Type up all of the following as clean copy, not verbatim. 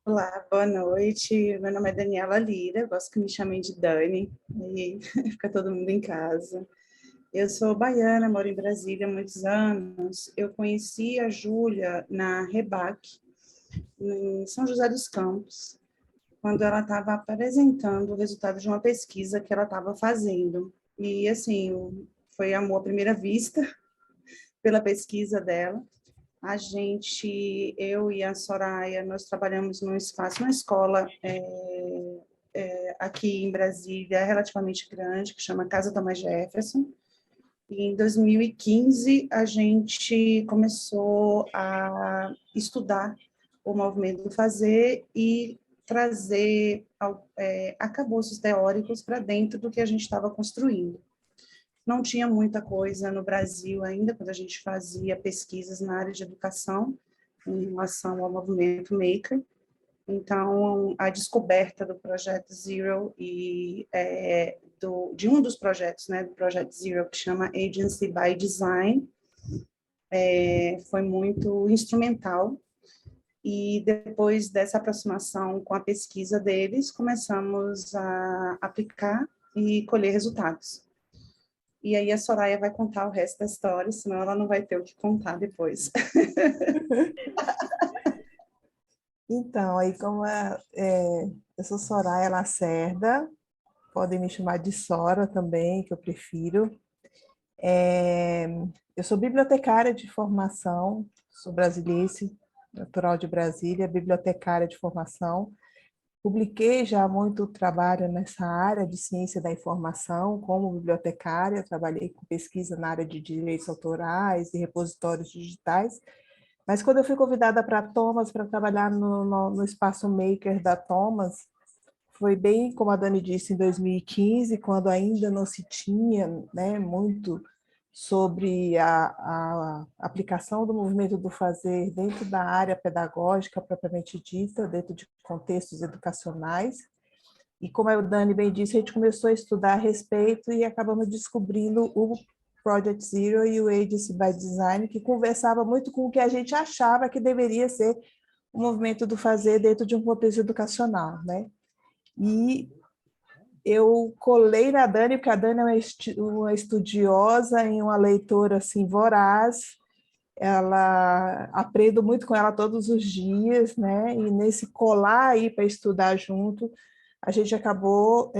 Olá, boa noite. Meu nome é Daniela Lira, gosto que me chamem de Dani, e fica todo mundo em casa. Eu sou baiana, moro em Brasília há muitos anos. Eu conheci a Júlia na Rebac, em São José dos Campos, quando ela estava apresentando o resultado de uma pesquisa que ela estava fazendo. E, assim, foi amor à primeira vista pela pesquisa dela. Eu e a Soraya, nós trabalhamos num espaço, numa escola aqui em Brasília, relativamente grande, que chama Casa Thomas Jefferson. E em 2015, a gente começou a estudar o movimento do fazer e trazer arcabouços teóricos para dentro do que a gente estava construindo. Não tinha muita coisa no Brasil ainda, quando a gente fazia pesquisas na área de educação, em relação ao movimento Maker. Então, a descoberta do Projeto Zero de um dos projetos, né, do Projeto Zero, que chama Agency by Design, foi muito instrumental. E depois dessa aproximação com a pesquisa deles, começamos a aplicar e colher resultados. E aí a Soraya vai contar o resto da história, senão ela não vai ter o que contar depois. Então, aí eu sou Soraya Lacerda, podem me chamar de Sora também, que eu prefiro. É, eu sou bibliotecária de formação, sou brasiliense, natural de Brasília, bibliotecária de formação. Publiquei já muito trabalho nessa área de ciência da informação como bibliotecária, trabalhei com pesquisa na área de direitos autorais e repositórios digitais, mas quando eu fui convidada para a Thomas para trabalhar no espaço maker da Thomas, foi bem, como a Dani disse, em 2015, quando ainda não se tinha, né, muito sobre a aplicação do movimento do fazer dentro da área pedagógica propriamente dita, dentro de contextos educacionais. E como a Dani bem disse, a gente começou a estudar a respeito e acabamos descobrindo o Project Zero e o Agency by Design, que conversava muito com o que a gente achava que deveria ser o movimento do fazer dentro de um contexto educacional, né? E eu colei na Dani, porque a Dani é uma estudiosa e uma leitora assim, voraz. Ela aprendo muito com ela todos os dias, né? E nesse colar aí para estudar junto, a gente acabou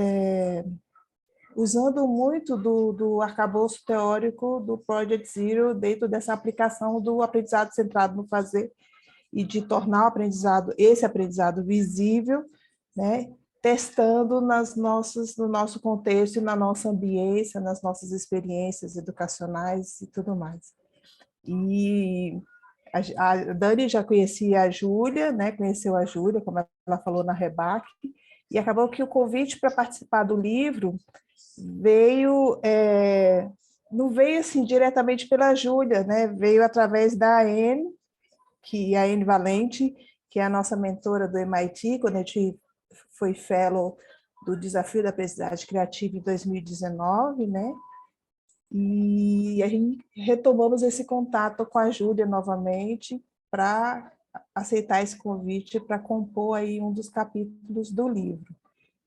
usando muito do arcabouço teórico do Project Zero dentro dessa aplicação do aprendizado centrado no fazer e de tornar esse aprendizado visível, né? Testando no nosso contexto e na nossa ambiência, nas nossas experiências educacionais e tudo mais. E a Dani já conhecia a Júlia, né? Conheceu a Júlia, como ela falou na Rebac, e acabou que o convite para participar do livro veio, não veio assim diretamente pela Júlia, né? Veio através da Anne, a Anne Valente, que é a nossa mentora do MIT, quando a gente foi fellow do Desafio da Aprendizagem Criativa em 2019, né? E a gente retomamos esse contato com a Júlia novamente para aceitar esse convite para compor aí um dos capítulos do livro.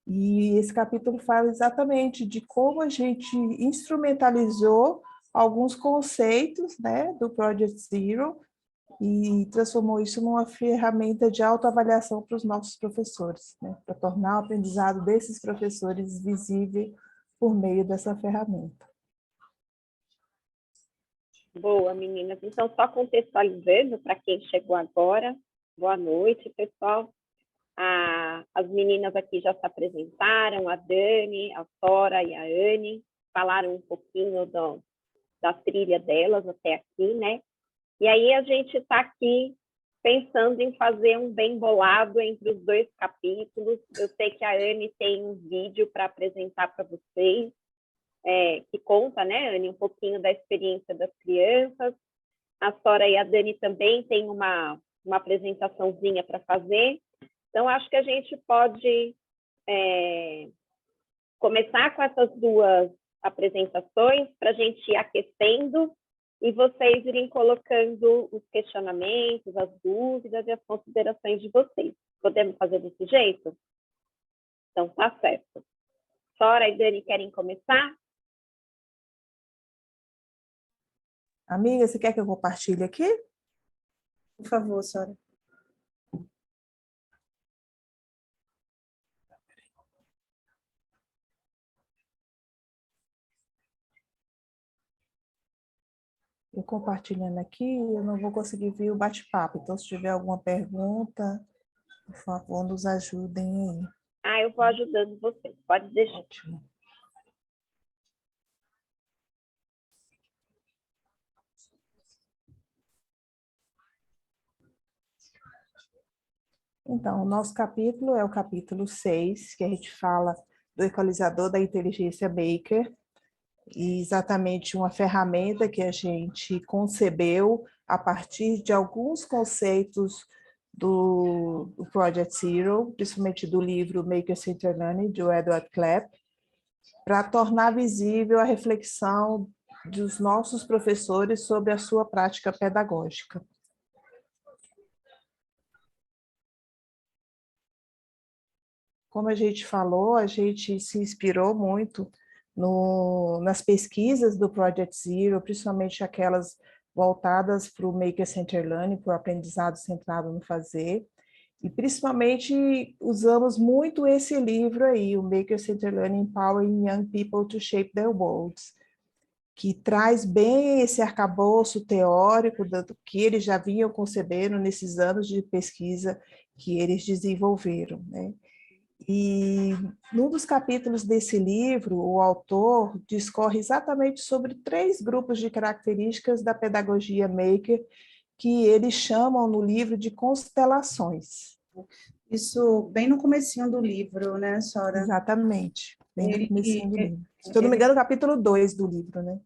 E esse capítulo fala exatamente de como a gente instrumentalizou alguns conceitos, né, do Project Zero e transformou isso numa ferramenta de autoavaliação para os nossos professores, né, para tornar o aprendizado desses professores visível por meio dessa ferramenta. Boa, meninas. Então, só contextualizando para quem chegou agora, boa noite, pessoal. As meninas aqui já se apresentaram, a Dani, a Sora e a Anne, falaram um pouquinho da trilha delas até aqui, né? E aí a gente está aqui pensando em fazer um bem bolado entre os dois capítulos. Eu sei que a Anne tem um vídeo para apresentar para vocês, que conta, né, Anne, um pouquinho da experiência das crianças. A Sora e a Dani também têm uma apresentaçãozinha para fazer. Então, acho que a gente pode começar com essas duas apresentações para a gente ir aquecendo e vocês irem colocando os questionamentos, as dúvidas e as considerações de vocês. Podemos fazer desse jeito? Então, tá certo. Sora e Dani querem começar? Amiga, você quer que eu compartilhe aqui? Por favor, Sora. Eu compartilhando aqui, eu não vou conseguir ver o bate-papo. Então, se tiver alguma pergunta, por favor, nos ajudem aí. Ah, eu vou ajudando vocês. Pode deixar. Ótimo. Então, o nosso capítulo é o capítulo 6, que a gente fala do equalizador da inteligência Maker, e exatamente uma ferramenta que a gente concebeu a partir de alguns conceitos do Project Zero, principalmente do livro Maker Center Learning, de Edward Clapp, para tornar visível a reflexão dos nossos professores sobre a sua prática pedagógica. Como a gente falou, a gente se inspirou muito nas pesquisas do Project Zero, principalmente aquelas voltadas para o Maker Center Learning, para o aprendizado centrado no fazer, e principalmente usamos muito esse livro aí, o Maker Center Learning Empowering Young People to Shape Their Worlds, que traz bem esse arcabouço teórico do que eles já vinham concebendo nesses anos de pesquisa que eles desenvolveram, né? E num dos capítulos desse livro, o autor discorre exatamente sobre 3 grupos de características da pedagogia maker que eles chamam no livro de constelações. Isso bem no comecinho do livro, né, Sora? Exatamente, bem no comecinho do livro. Se eu não me ele- engano, o capítulo 2 do livro, né?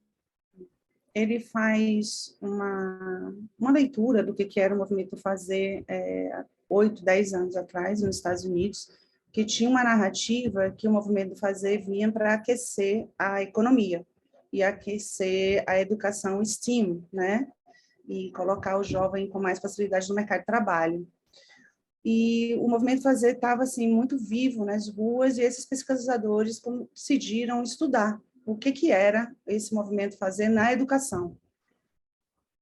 Ele faz uma leitura do que era o movimento fazer 8, 10 anos atrás, nos Estados Unidos, que tinha uma narrativa que o movimento fazer vinha para aquecer a economia e aquecer a educação STEAM, né? E colocar o jovem com mais facilidade no mercado de trabalho. E o movimento fazer estava assim muito vivo nas ruas, e esses pesquisadores decidiram estudar o que era esse movimento fazer na educação.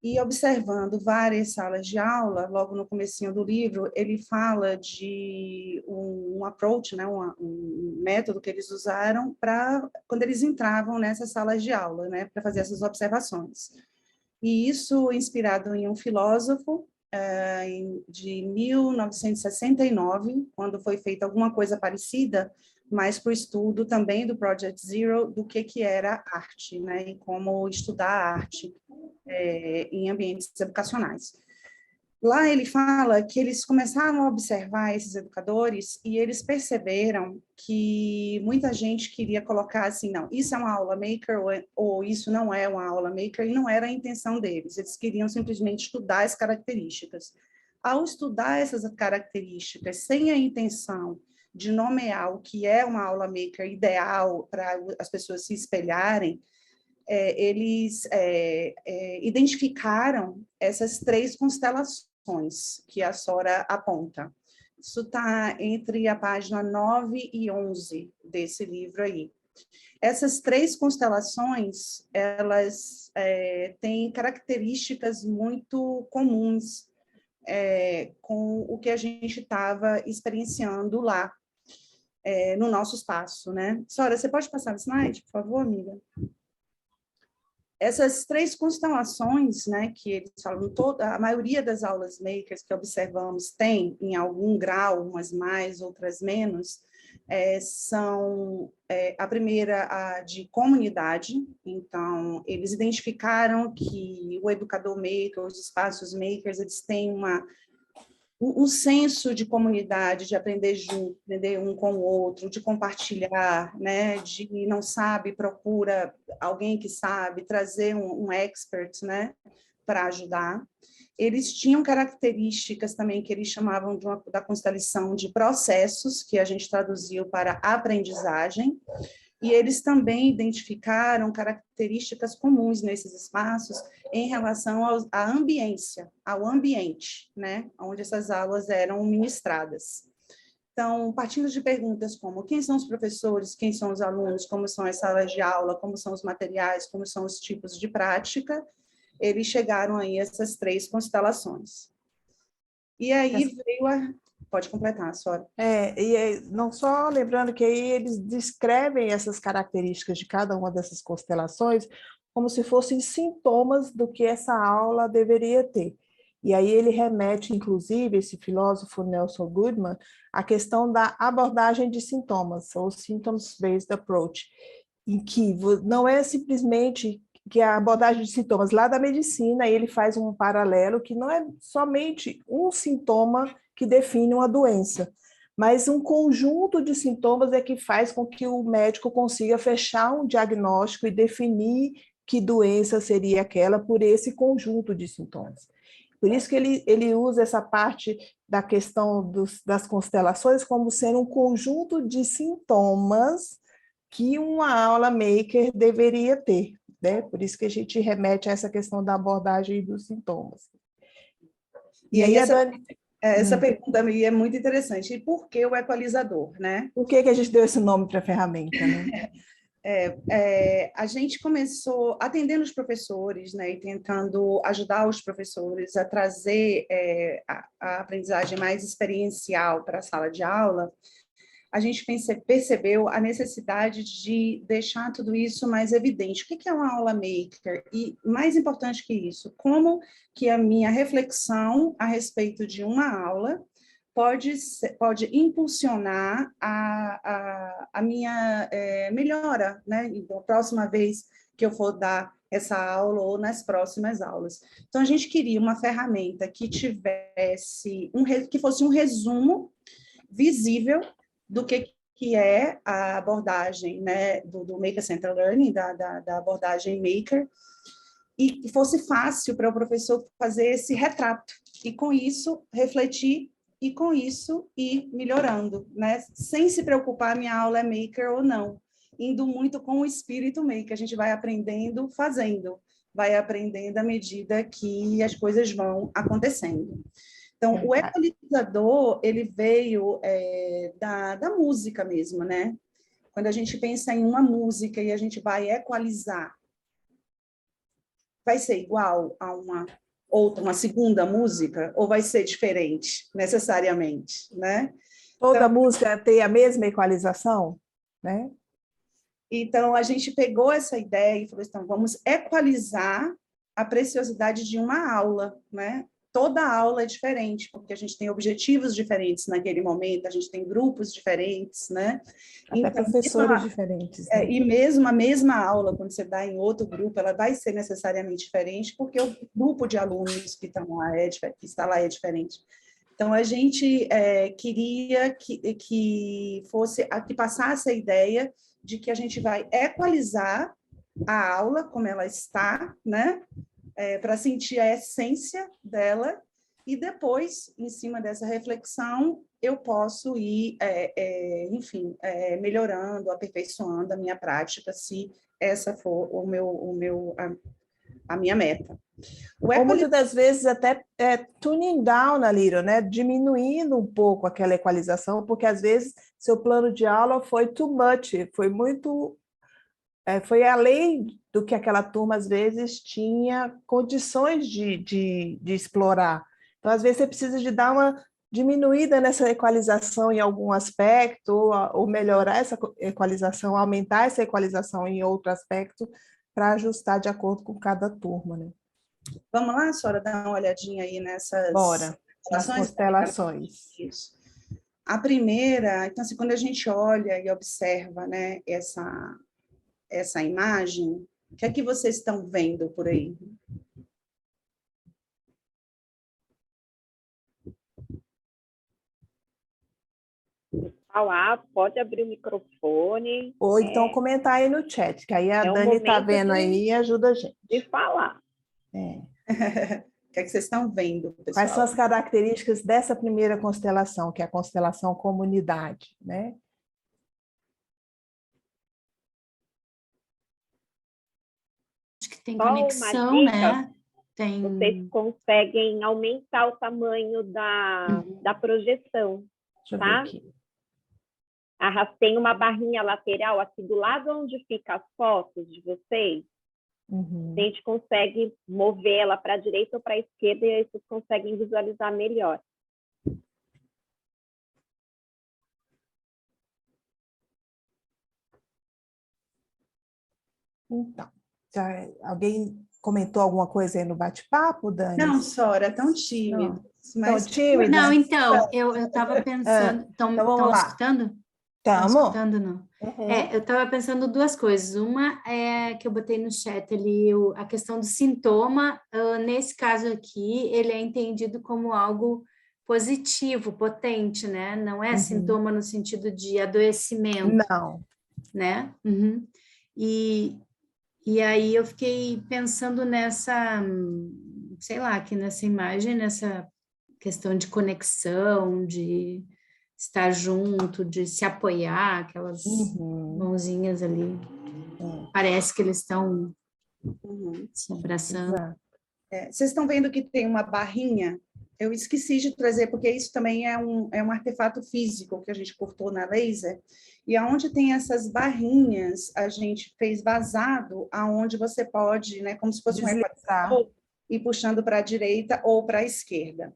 E observando várias salas de aula, logo no comecinho do livro, ele fala de um approach, né, um método que eles usaram para quando eles entravam nessas salas de aula, né, para fazer essas observações. E isso inspirado em um filósofo de 1969, quando foi feita alguma coisa parecida, mas para o estudo também do Project Zero, do que era arte, né, e como estudar a arte em ambientes educacionais. Lá ele fala que eles começaram a observar esses educadores e eles perceberam que muita gente queria colocar assim, não, isso é uma aula maker ou isso não é uma aula maker, e não era a intenção deles, eles queriam simplesmente estudar as características. Ao estudar essas características sem a intenção de nomear o que é uma aula maker ideal para as pessoas se espelharem, eles identificaram essas 3 constelações que a Sora aponta. Isso está entre a página 9 e 11 desse livro aí. Essas 3 constelações, elas têm características muito comuns com o que a gente estava experienciando lá, no nosso espaço, né? Sora, você pode passar o slide, por favor, amiga? Essas 3 constelações, né, que eles falam, a maioria das aulas makers que observamos tem, em algum grau, umas mais, outras menos, são a primeira, a de comunidade. Então, eles identificaram que o educador maker, os espaços makers, eles têm um senso de comunidade, de aprender junto, aprender um com o outro, de compartilhar, né? De não sabe, procura alguém que sabe, trazer um expert, né? Para ajudar. Eles tinham características também que eles chamavam da constelação de processos, que a gente traduziu para aprendizagem. E eles também identificaram características comuns nesses espaços em relação à ambiência, ao ambiente, né, onde essas aulas eram ministradas. Então, partindo de perguntas como quem são os professores, quem são os alunos, como são as salas de aula, como são os materiais, como são os tipos de prática, eles chegaram aí a essas 3 constelações. E aí veio a... Pode completar, Sora. Não só lembrando que aí eles descrevem essas características de cada uma dessas constelações como se fossem sintomas do que essa aula deveria ter. E aí ele remete, inclusive, esse filósofo Nelson Goodman, à questão da abordagem de sintomas, ou Symptoms-Based Approach, em que não é simplesmente que a abordagem de sintomas lá da medicina, ele faz um paralelo que não é somente um sintoma que define uma doença, mas um conjunto de sintomas é que faz com que o médico consiga fechar um diagnóstico e definir que doença seria aquela por esse conjunto de sintomas. Por isso que ele usa essa parte da questão das constelações como sendo um conjunto de sintomas que uma aula maker deveria ter, né? Por isso que a gente remete a essa questão da abordagem dos sintomas. E aí essa pergunta é muito interessante. E por que o equalizador, né? Por que a gente deu esse nome para a ferramenta, né? A gente começou atendendo os professores, né, e tentando ajudar os professores a trazer a aprendizagem mais experiencial para a sala de aula. A gente percebeu a necessidade de deixar tudo isso mais evidente. O que é uma aula maker? E, mais importante que isso, como que a minha reflexão a respeito de uma aula pode impulsionar a minha melhora, né? Então, a próxima vez que eu for dar essa aula ou nas próximas aulas. Então, a gente queria uma ferramenta que tivesse que fosse um resumo visível do que é a abordagem, né, do Maker Centered Learning, da abordagem Maker, e que fosse fácil para o professor fazer esse retrato, e com isso refletir, e com isso ir melhorando, né, sem se preocupar minha aula é Maker ou não, indo muito com o espírito Maker, a gente vai aprendendo fazendo, vai aprendendo à medida que as coisas vão acontecendo. Então, o equalizador, ele veio da música mesmo, né? Quando a gente pensa em uma música e a gente vai equalizar, vai ser igual a uma segunda música ou vai ser diferente, necessariamente, né? Toda música tem a mesma equalização, né? Então, a gente pegou essa ideia e falou, então, vamos equalizar a preciosidade de uma aula, né? Toda aula é diferente, porque a gente tem objetivos diferentes naquele momento, a gente tem grupos diferentes, né? Até então, professores diferentes. Né? E mesmo a mesma aula, quando você dá em outro grupo, ela vai ser necessariamente diferente, porque o grupo de alunos que está lá é diferente. Então, a gente queria que passasse a ideia de que a gente vai equalizar a aula como ela está, né? Para sentir a essência dela, e depois, em cima dessa reflexão, eu posso ir, melhorando, aperfeiçoando a minha prática, se essa for a minha meta. Ou muitas das vezes até tuning down a little, né? Diminuindo um pouco aquela equalização, porque às vezes seu plano de aula foi too much, foi muito... foi além do que aquela turma, às vezes, tinha condições de explorar. Então, às vezes, você precisa de dar uma diminuída nessa equalização em algum aspecto, ou melhorar essa equalização, aumentar essa equalização em outro aspecto, para ajustar de acordo com cada turma. Né? Vamos lá, senhora, dar uma olhadinha aí nessas... Bora, nas constelações. Isso. A primeira, então, assim, quando a gente olha e observa, né, essa imagem, o que é que vocês estão vendo por aí? Pode abrir o microfone. Ou então comentar aí no chat, que aí a Dani está vendo aí e ajuda a gente. De falar. O que é que vocês estão vendo, pessoal? Quais são as características dessa primeira constelação, que é a constelação comunidade, né? tem Só uma conexão, dica, né? vocês conseguem aumentar o tamanho da projeção, Deixa eu ver tá? aqui. Tem uma barrinha lateral aqui do lado onde fica as fotos de vocês. Uhum. A gente consegue mover ela para a direita ou para a esquerda e aí vocês conseguem visualizar melhor. Então, alguém comentou alguma coisa aí no bate-papo, Dani? Não, Sora, tão tímido. Mas Tão tímida? Não, então, eu estava pensando... Então vamos lá. Escutando? Estão Tamo? escutando, não? Uhum. Eu estava pensando duas coisas. Uma é que eu botei no chat ali, a questão do sintoma. Nesse caso aqui, ele é entendido como algo positivo, potente, né? Não é sintoma no sentido de adoecimento, Não. né? Uhum. E aí eu fiquei pensando nessa, sei lá, aqui nessa imagem, nessa questão de conexão, de estar junto, de se apoiar, aquelas mãozinhas ali. Parece que eles estão se abraçando. Exato. Vocês estão vendo que tem uma barrinha? Eu esqueci de trazer, porque isso também é um artefato físico que a gente cortou na laser. E aonde tem essas barrinhas, a gente fez vazado, aonde você pode, né, como se fosse um equalizador, ir puxando para a direita ou para a esquerda.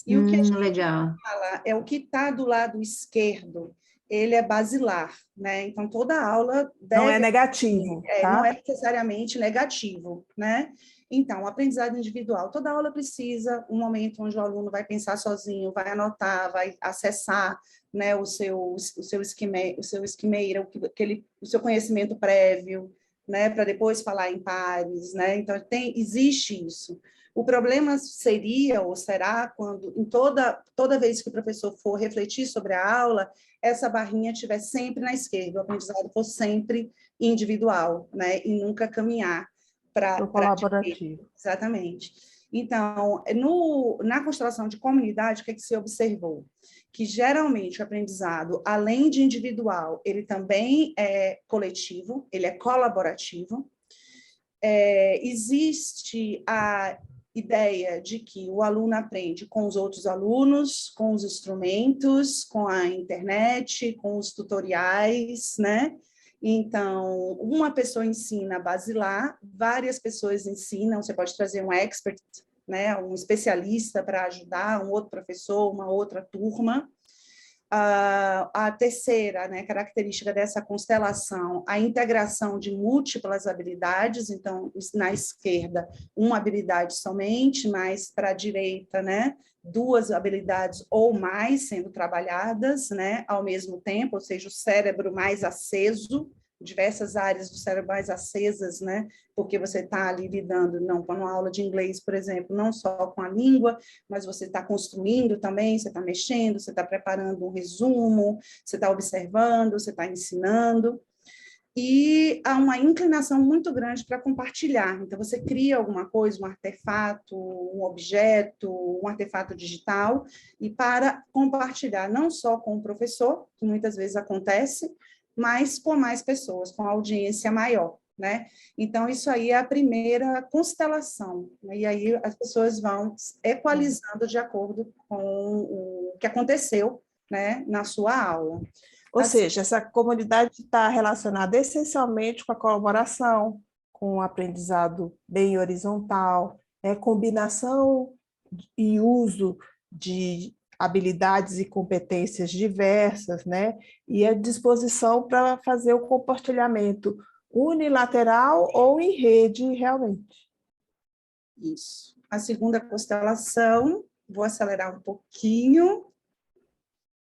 E o que a gente legal. fala é o que está do lado esquerdo, ele é basilar, né? Então, toda aula deve... Não é negativo, tá? Não é necessariamente negativo, né? Então, o aprendizado individual, toda aula precisa um momento onde o aluno vai pensar sozinho, vai anotar, vai acessar, né, o seu esquemeira, o seu conhecimento prévio, né, para depois falar em pares, né? Então, existe isso. O problema seria, ou será, quando toda vez que o professor for refletir sobre a aula, essa barrinha estiver sempre na esquerda, o aprendizado for sempre individual, né? E nunca caminhar para o colaborativo. Exatamente. Então, na constelação de comunidade, o que se observou? Que geralmente o aprendizado, além de individual, ele também é coletivo, ele é colaborativo. Existe a ideia de que o aluno aprende com os outros alunos, com os instrumentos, com a internet, com os tutoriais, né? Então, uma pessoa ensina basilar, várias pessoas ensinam, você pode trazer um expert, né, um especialista para ajudar, um outro professor, uma outra turma. A terceira, né, característica dessa constelação, a integração de múltiplas habilidades, então, na esquerda, uma habilidade somente, mas para a direita, né, duas habilidades ou mais sendo trabalhadas, né, ao mesmo tempo, ou seja, o cérebro mais aceso, diversas áreas do cérebro mais acesas, né, porque você está ali lidando, não com uma aula de inglês, por exemplo, não só com a língua, mas você está construindo também, você está mexendo, você está preparando um resumo, você está observando, você está ensinando, e há uma inclinação muito grande para compartilhar. Então, você cria alguma coisa, um artefato, um objeto, um artefato digital, e para compartilhar não só com o professor, que muitas vezes acontece, mas com mais pessoas, com audiência maior, né? Então, isso aí é a primeira constelação, né? E aí as pessoas vão equalizando de acordo com o que aconteceu, né, na sua aula. Ou seja, essa comunidade está relacionada essencialmente com a colaboração, com o aprendizado bem horizontal, combinação e uso de habilidades e competências diversas, né? E a disposição para fazer o compartilhamento unilateral ou em rede, realmente. Isso. A segunda constelação, vou acelerar um pouquinho.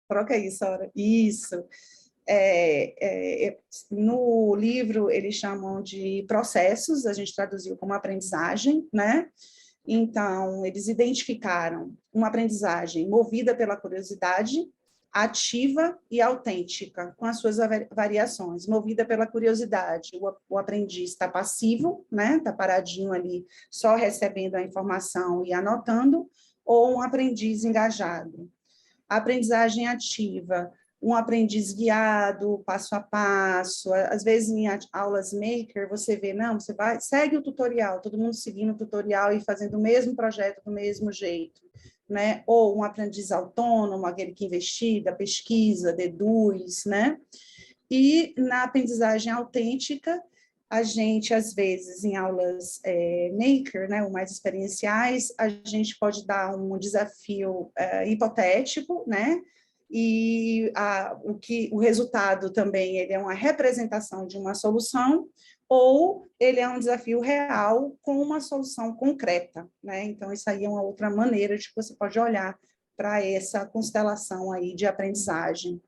Troca isso, Sora. Isso. No livro, eles chamam de processos, a gente traduziu como aprendizagem, né? Então, eles identificaram uma aprendizagem movida pela curiosidade, ativa e autêntica, com as suas variações. Movida pela curiosidade, o aprendiz está passivo, né? Está paradinho ali, só recebendo a informação e anotando, ou um aprendiz engajado. A aprendizagem ativa, um aprendiz guiado, passo a passo. Às vezes, em aulas maker, você vê, não, você vai, segue o tutorial, todo mundo seguindo o tutorial e fazendo o mesmo projeto do mesmo jeito, né? Ou um aprendiz autônomo, aquele que investiga, pesquisa, deduz, né? E na aprendizagem autêntica, a gente, às vezes, em aulas maker, né, ou mais experienciais, a gente pode dar um desafio hipotético, né? E o resultado também ele é uma representação de uma solução, ou ele é um desafio real com uma solução concreta, né? Então, isso aí é uma outra maneira de que você pode olhar para essa constelação aí de aprendizagem.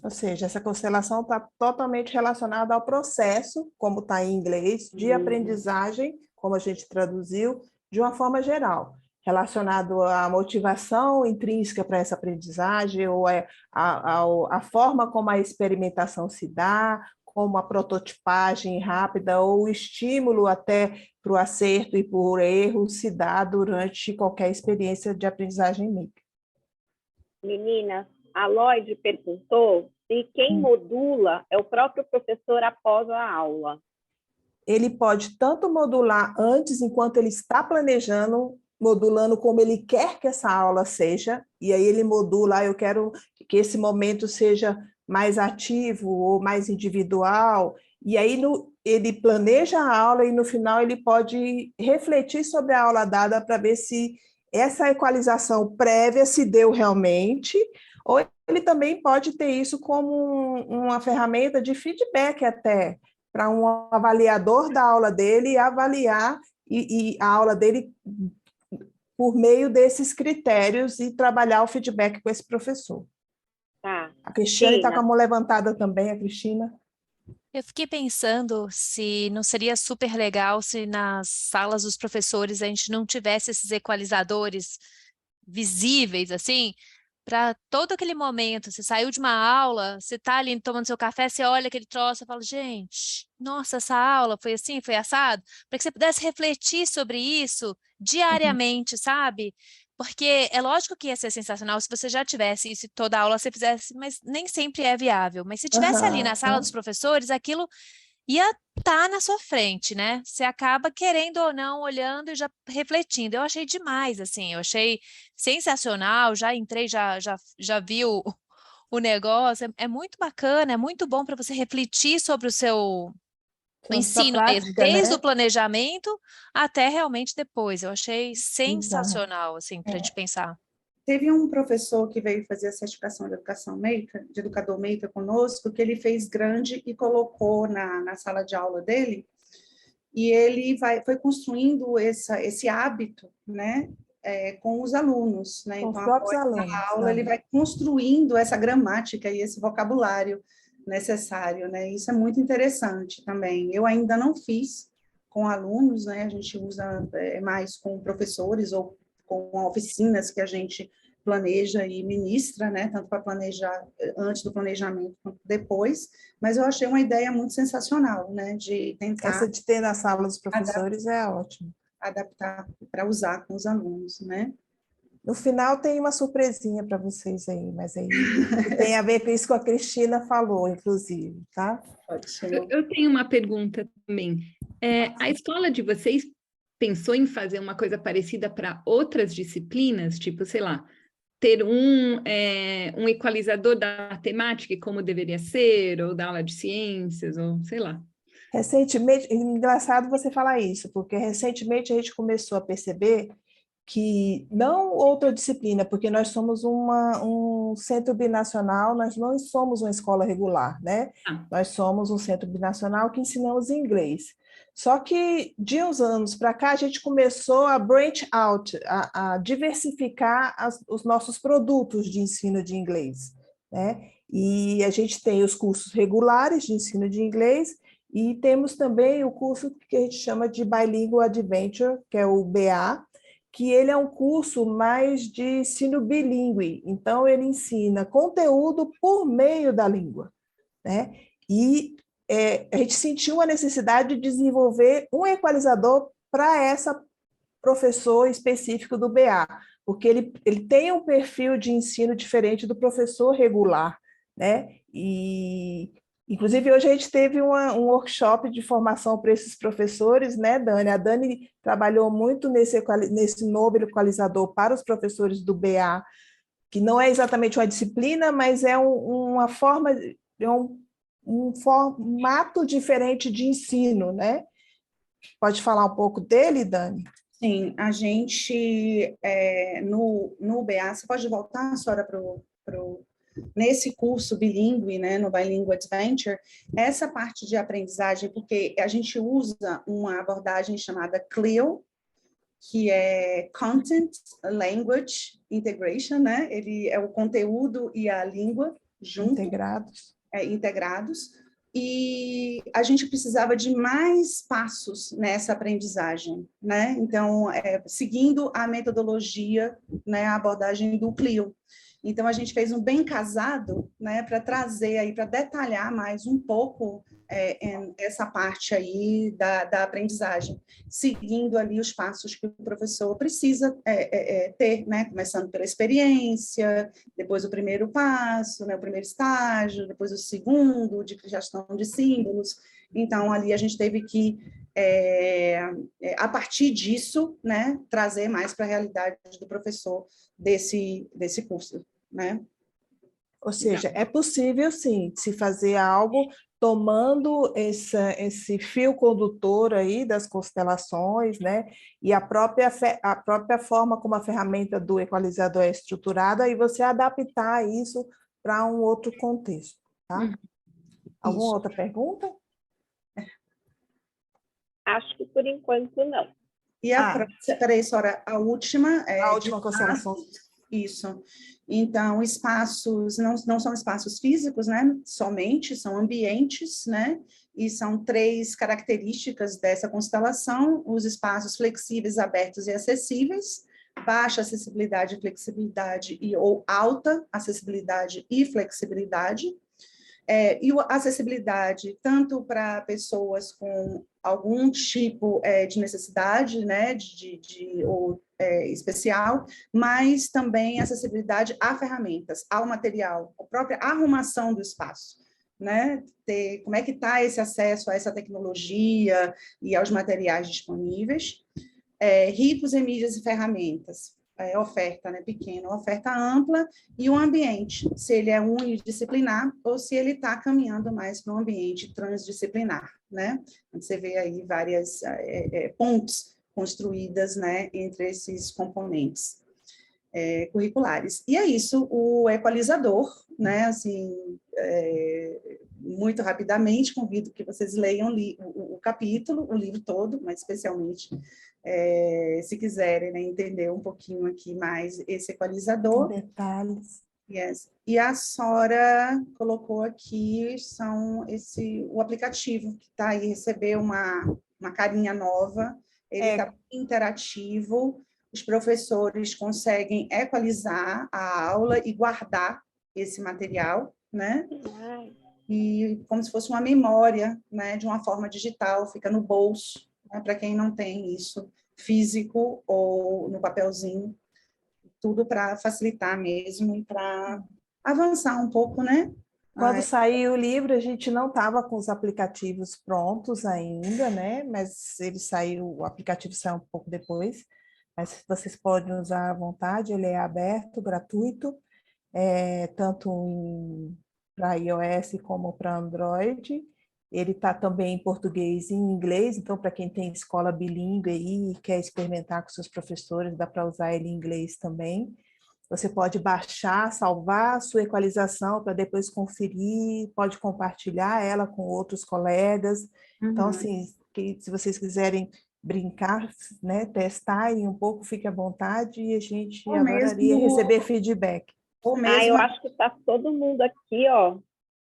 Ou seja, essa constelação está totalmente relacionada ao processo, como está em inglês, de aprendizagem, como a gente traduziu, de uma forma geral, relacionado à motivação intrínseca para essa aprendizagem, ou a forma como a experimentação se dá, como a prototipagem rápida, ou o estímulo até para o acerto e por erro se dá durante qualquer experiência de aprendizagem maker. Meninas, a Lloyd perguntou se quem modula é o próprio professor após a aula. Ele pode tanto modular antes, enquanto ele está planejando, modulando como ele quer que essa aula seja, e aí ele modula, eu quero que esse momento seja mais ativo ou mais individual, e aí ele planeja a aula e no final ele pode refletir sobre a aula dada para ver se essa equalização prévia se deu realmente, ou ele também pode ter isso como uma ferramenta de feedback até, para um avaliador da aula dele avaliar e a aula dele por meio desses critérios e trabalhar o feedback com esse professor. Tá. A Cristiane está com a mão levantada também, a Cristina. Eu fiquei pensando se não seria super legal se nas salas dos professores a gente não tivesse esses equalizadores visíveis, assim, para todo aquele momento. Você saiu de uma aula, você está ali tomando seu café, você olha aquele troço e fala, gente, nossa, essa aula foi assim, foi assado, para que você pudesse refletir sobre isso diariamente, sabe? Porque é lógico que ia ser sensacional se você já tivesse isso e toda aula você fizesse, mas nem sempre é viável. Mas se tivesse ali na sala dos professores, aquilo ia estar na sua frente, né? Você acaba querendo ou não, olhando e já refletindo. Eu achei demais, assim, eu achei sensacional, já entrei, já vi o negócio, é muito bacana, é muito bom para você refletir sobre o seu ensino mesmo, desde o planejamento até realmente depois. Eu achei sensacional, assim, para a gente pensar. Teve um professor que veio fazer a certificação de educação maker, de educador maker conosco, que ele fez grande e colocou na sala de aula dele, e ele foi construindo esse hábito, né, com os alunos, né? Com então, os próprios alunos. Na aula, ele vai construindo essa gramática e esse vocabulário necessário, né? Isso é muito interessante também. Eu ainda não fiz com alunos, né? A gente usa mais com professores ou com oficinas que a gente planeja e ministra, né? Tanto para planejar antes do planejamento quanto depois. Mas eu achei uma ideia muito sensacional, né? De tentar... Essa de ter na sala dos professores é ótimo. Adaptar para usar com os alunos, né? No final tem uma surpresinha para vocês aí, mas aí tem a ver com isso que a Cristina falou, inclusive, tá? Eu tenho uma pergunta também. A escola de vocês pensou em fazer uma coisa parecida para outras disciplinas? Tipo, sei lá, ter um equalizador da matemática, como deveria ser, ou da aula de ciências, ou sei lá. Recentemente, engraçado você falar isso, porque recentemente a gente começou a perceber que não outra disciplina, porque nós somos um centro binacional, nós não somos uma escola regular, né? Nós somos um centro binacional que ensinamos inglês. Só que de uns anos para cá a gente começou a branch out, a diversificar os nossos produtos de ensino de inglês, né? E a gente tem os cursos regulares de ensino de inglês e temos também o curso que a gente chama de Bilingual Adventure, que é o BA, que ele é um curso mais de ensino bilíngue, então ele ensina conteúdo por meio da língua, né? E a gente sentiu a necessidade de desenvolver um equalizador para essa professor específico do BA, porque ele tem um perfil de ensino diferente do professor regular, né? E, inclusive, hoje a gente teve um workshop de formação para esses professores, né, Dani? A Dani trabalhou muito nesse novo equalizador para os professores do BA, que não é exatamente uma disciplina, mas é uma forma, é um formato diferente de ensino, né? Pode falar um pouco dele, Dani? Sim, a gente, no BA, você pode voltar, Sora, nesse curso bilíngue, né, no Bilingual Adventure, essa parte de aprendizagem, porque a gente usa uma abordagem chamada CLIO, que é Content Language Integration, né? Ele é o conteúdo e a língua juntos, integrados, e a gente precisava de mais passos nessa aprendizagem, né? Então, seguindo a metodologia, né, a abordagem do CLIO. Então, a gente fez um bem casado, né, para trazer aí, para detalhar mais um pouco essa parte aí da aprendizagem, seguindo ali os passos que o professor precisa ter, né, começando pela experiência, depois o primeiro passo, né, o primeiro estágio, depois o segundo, de gestão de símbolos. Então, ali a gente teve que, a partir disso, né, trazer mais para a realidade do professor desse curso, né? Ou seja, é possível, sim, se fazer algo tomando esse fio condutor aí das constelações, né? E a própria forma como a ferramenta do equalizador é estruturada, e você adaptar isso para um outro contexto, tá? Alguma outra pergunta? Acho que por enquanto não. E peraí, Sora, a última... a última constelação. Isso. Então, espaços não são espaços físicos, né? Somente, são ambientes, né? E são 3 características dessa constelação: os espaços flexíveis, abertos e acessíveis, baixa acessibilidade, flexibilidade ou alta acessibilidade e flexibilidade. E a acessibilidade tanto para pessoas com algum tipo de necessidade, né, ou especial, mas também acessibilidade a ferramentas, ao material, a própria arrumação do espaço, né, como é que está esse acesso a essa tecnologia e aos materiais disponíveis, ricos em mídias e ferramentas, oferta, né, pequena, oferta ampla, e o ambiente, se ele é unidisciplinar ou se ele está caminhando mais para um ambiente transdisciplinar, né? Você vê aí várias pontes construídas, né, entre esses componentes curriculares. E é isso, o equalizador, né, assim, muito rapidamente, convido que vocês leiam o capítulo, o livro todo, mas especialmente se quiserem, né, entender um pouquinho aqui mais esse equalizador. Detalhes. Yes. E a Sora colocou aqui o aplicativo que está aí, recebeu uma carinha nova, ele está interativo, os professores conseguem equalizar a aula e guardar esse material, né? E como se fosse uma memória, né, de uma forma digital, fica no bolso, né, para quem não tem isso físico ou no papelzinho, tudo para facilitar mesmo e para avançar um pouco, né? Quando saiu o livro, a gente não estava com os aplicativos prontos ainda, né? Mas o aplicativo saiu um pouco depois. Mas vocês podem usar à vontade, ele é aberto, gratuito, tanto para iOS como para Android. Ele está também em português e em inglês, então para quem tem escola bilíngue aí e quer experimentar com seus professores, dá para usar ele em inglês também. Você pode baixar, salvar a sua equalização para depois conferir, pode compartilhar ela com outros colegas. Uhum. Então, assim, se vocês quiserem brincar, né, testar aí um pouco, fique à vontade e a gente adoraria receber feedback. Eu acho que está todo mundo aqui, ó,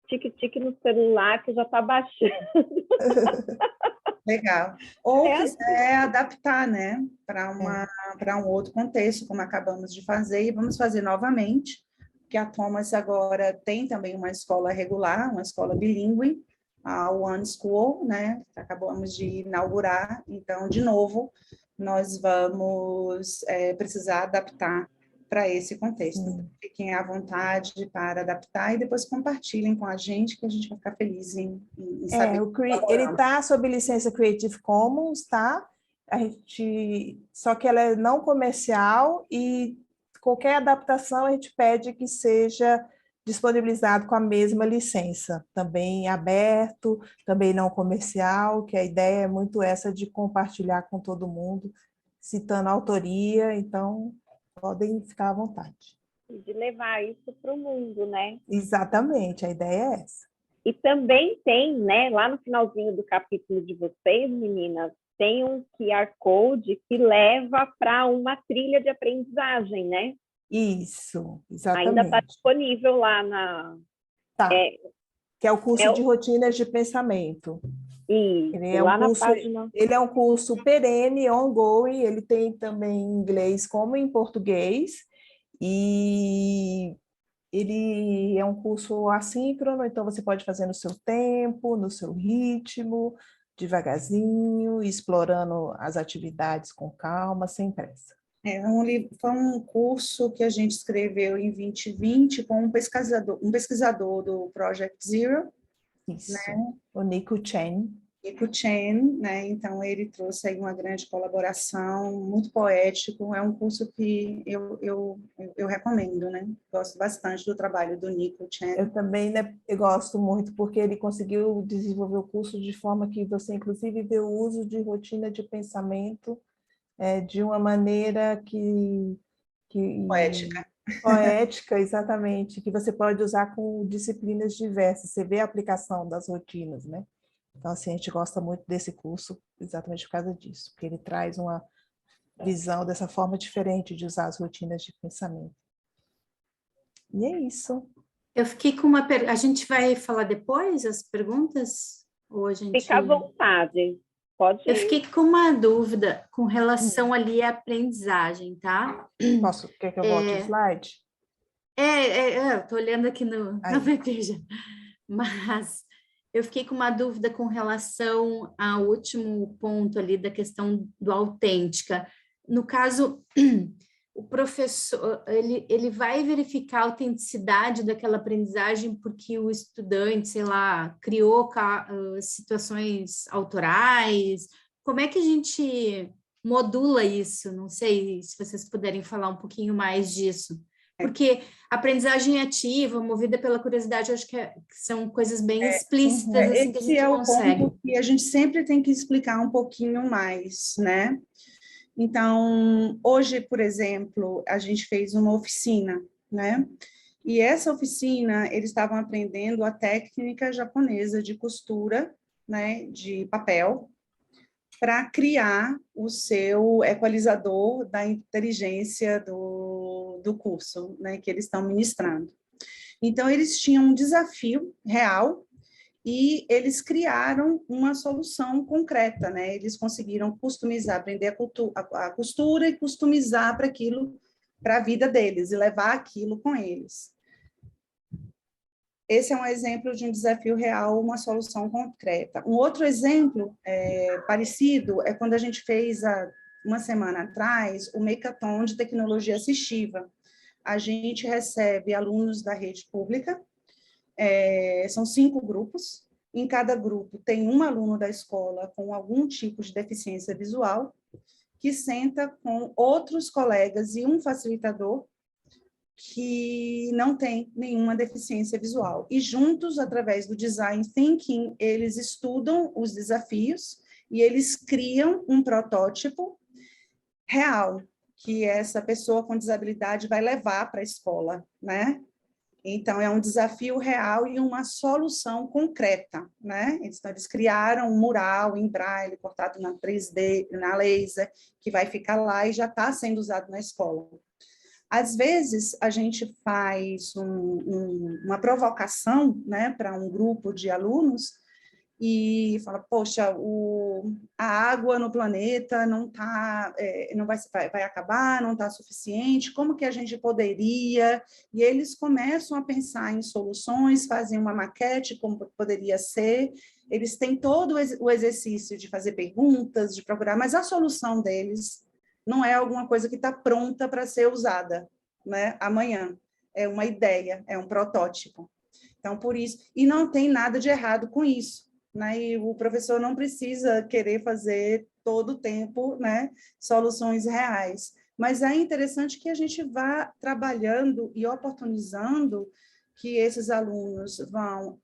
tique-tique no celular que já está baixando. Legal. Ou quiser adaptar, né, para um outro contexto, como acabamos de fazer, e vamos fazer novamente, porque a Thomas agora tem também uma escola regular, uma escola bilíngue, a One School, né, acabamos de inaugurar, então, de novo, nós vamos precisar adaptar para esse contexto. Então, fiquem à vontade para adaptar e depois compartilhem com a gente, que a gente vai ficar feliz em saber. Ele está sob licença Creative Commons, tá? Só que ela é não comercial e qualquer adaptação a gente pede que seja disponibilizado com a mesma licença, também aberto, também não comercial, que a ideia é muito essa de compartilhar com todo mundo, citando a autoria, então podem ficar à vontade. De levar isso para o mundo, né? Exatamente, a ideia é essa. E também tem, né, lá no finalzinho do capítulo de vocês, meninas, tem um QR Code que leva para uma trilha de aprendizagem, né? Isso, exatamente. Ainda está disponível lá na... Tá, que é o curso de rotinas de pensamento. Isso, ele lá na página. Ele é um curso perene, ongoing, ele tem também em inglês como em português, e ele é um curso assíncrono, então você pode fazer no seu tempo, no seu ritmo, devagarzinho, explorando as atividades com calma, sem pressa. Foi um curso que a gente escreveu em 2020 com um pesquisador do Project Zero. Isso, né? O Nico Chen. Nico Chen, né? Então ele trouxe aí uma grande colaboração, muito poético, é um curso que eu recomendo, né? Gosto bastante do trabalho do Nico Chen. Eu também, né, eu gosto muito, porque ele conseguiu desenvolver o curso de forma que você, inclusive, vê o uso de rotina de pensamento de uma maneira que poética, exatamente, que você pode usar com disciplinas diversas, você vê a aplicação das rotinas, né? Então, assim, a gente gosta muito desse curso exatamente por causa disso, porque ele traz uma visão dessa forma diferente de usar as rotinas de pensamento. E é isso. Eu fiquei com uma pergunta. A gente vai falar depois as perguntas? Ou a gente... Fica à vontade. Pode ir. Eu fiquei com uma dúvida com relação ali à aprendizagem, tá? Quer que eu volte o slide? Eu estou olhando aqui na webpage. Mas eu fiquei com uma dúvida com relação ao último ponto ali da questão do autêntica. No caso, o professor, ele vai verificar a autenticidade daquela aprendizagem porque o estudante, sei lá, criou situações autorais. Como é que a gente modula isso? Não sei se vocês puderem falar um pouquinho mais disso. Porque a aprendizagem ativa, movida pela curiosidade, eu acho que são coisas bem explícitas, assim, que a gente consegue. Esse é o ponto que a gente sempre tem que explicar um pouquinho mais, né? Então, hoje, por exemplo, a gente fez uma oficina, né? E essa oficina, eles estavam aprendendo a técnica japonesa de costura, né, de papel, para criar o seu equalizador da inteligência do curso, né, que eles estão ministrando. Então, eles tinham um desafio real e eles criaram uma solução concreta, né? Eles conseguiram customizar, aprender a costura e customizar para aquilo, para a vida deles, e levar aquilo com eles. Esse é um exemplo de um desafio real, uma solução concreta. Um outro exemplo parecido é quando a gente fez, uma semana atrás, o Mecathon de Tecnologia Assistiva. A gente recebe alunos da rede pública, são 5 grupos, em cada grupo tem um aluno da escola com algum tipo de deficiência visual, que senta com outros colegas e um facilitador que não tem nenhuma deficiência visual. E juntos, através do Design Thinking, eles estudam os desafios e eles criam um protótipo real, que essa pessoa com desabilidade vai levar para a escola, né? Então, é um desafio real e uma solução concreta, né? Então, eles criaram um mural em braille, cortado na 3D, na laser, que vai ficar lá e já está sendo usado na escola. Às vezes, a gente faz uma provocação, né, para um grupo de alunos e fala, poxa, a água no planeta não vai acabar, não está suficiente, como que a gente poderia? E eles começam a pensar em soluções, fazem uma maquete, como poderia ser, eles têm todo o exercício de fazer perguntas, de procurar, mas a solução deles não é alguma coisa que está pronta para ser usada, né, amanhã. É uma ideia, é um protótipo. Então, por isso, e não tem nada de errado com isso, né? E o professor não precisa querer fazer todo o tempo, né, soluções reais. Mas é interessante que a gente vá trabalhando e oportunizando que esses alunos vão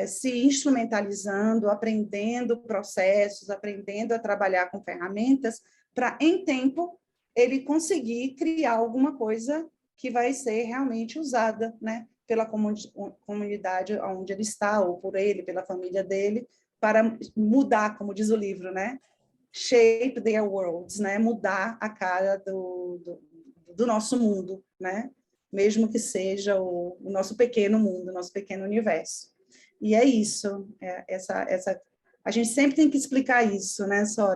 se instrumentalizando, aprendendo processos, aprendendo a trabalhar com ferramentas, para, em tempo, ele conseguir criar alguma coisa que vai ser realmente usada, né, pela comunidade onde ele está, ou por ele, pela família dele, para mudar, como diz o livro, né? Shape their worlds, né? Mudar a cara do nosso mundo, né? Mesmo que seja o nosso pequeno mundo, o nosso pequeno universo. E é isso, a gente sempre tem que explicar isso, né, Sora?